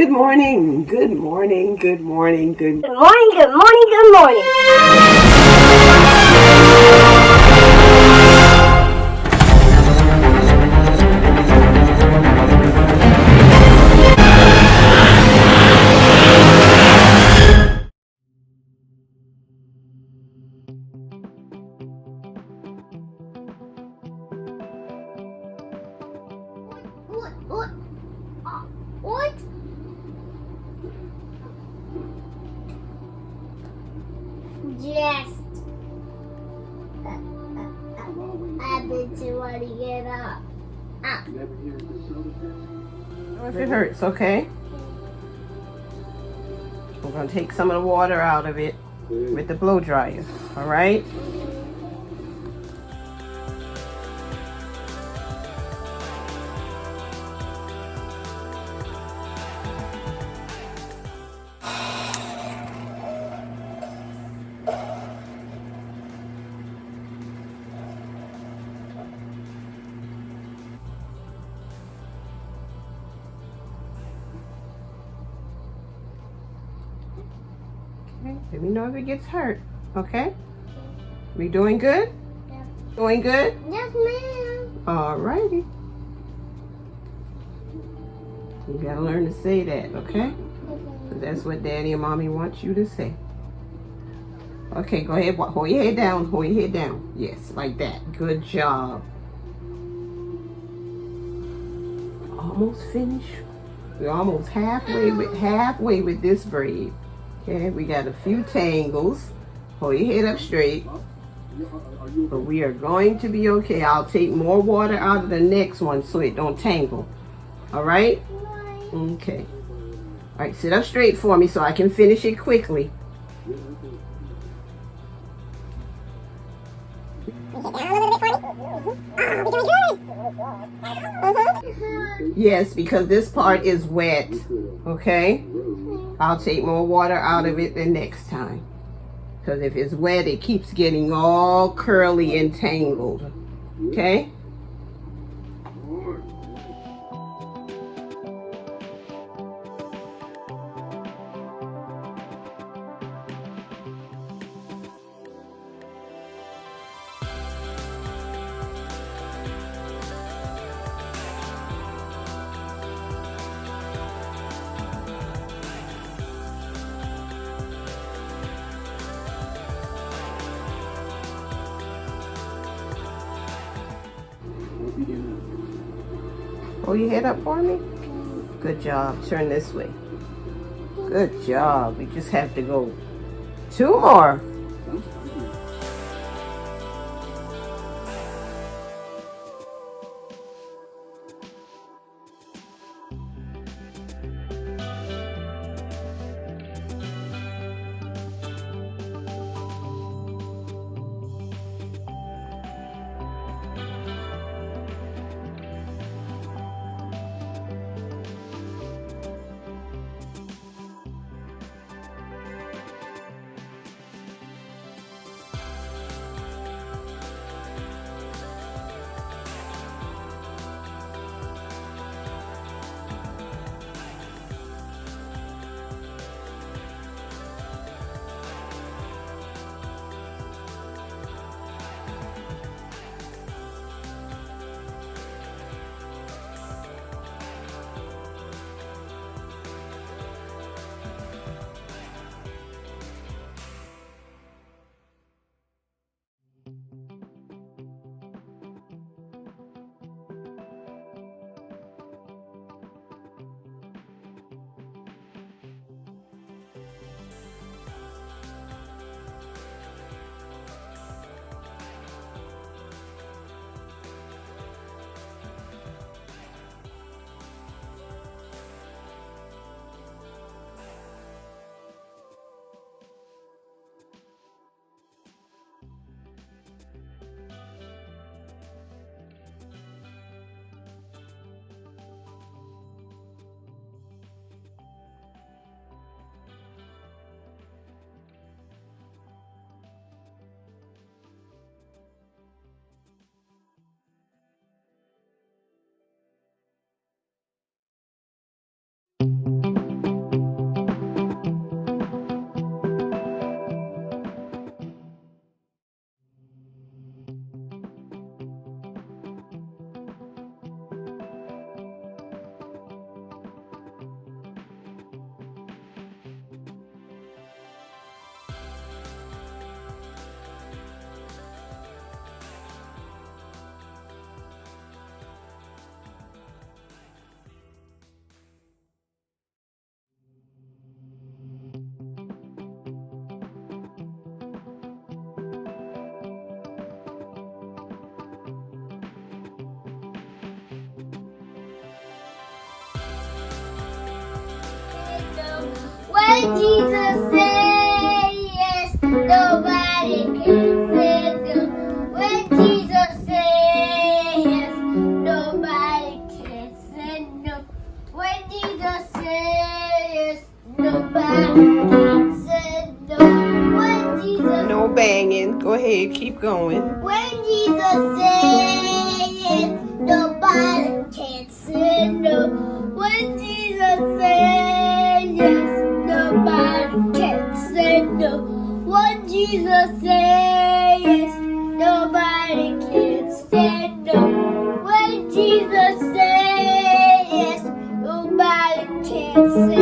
Good morning, good morning, good morning, good morning, good morning, good morning. What? Just I've been too want to get up. If it hurts, okay? We're going to take some of the water out of it with the blow dryer, all right? Okay, let me know if it gets hurt, okay? We doing good? Yeah. Doing good? Yes, ma'am. All righty. You gotta learn to say that, okay? Because that's what Daddy and Mommy want you to say. Okay, go ahead. Hold your head down. Hold your head down. Yes, like that. Good job. Almost finished. We're almost halfway with this braid. Okay, we got a few tangles. Hold your head up straight. But we are going to be okay. I'll take more water out of the next one so it don't tangle. All right? Okay. All right, sit up straight for me so I can finish it quickly. Yes, because this part is wet. Okay? I'll take more water out of it the next time. Because if it's wet, it keeps getting all curly and tangled. Okay? Hold your head up for me. Good job. Turn this way. Good job. We just have to go 2 more. When Jesus says yes, nobody can say no. When Jesus says yes, nobody can say no. When Jesus says yes, nobody can say no. When Jesus No banging. Go ahead, keep going. When Jesus says yes, nobody can say no. When Jesus says yes, nobody can say no. When Jesus says yes, nobody can say no. When Jesus says yes, nobody can say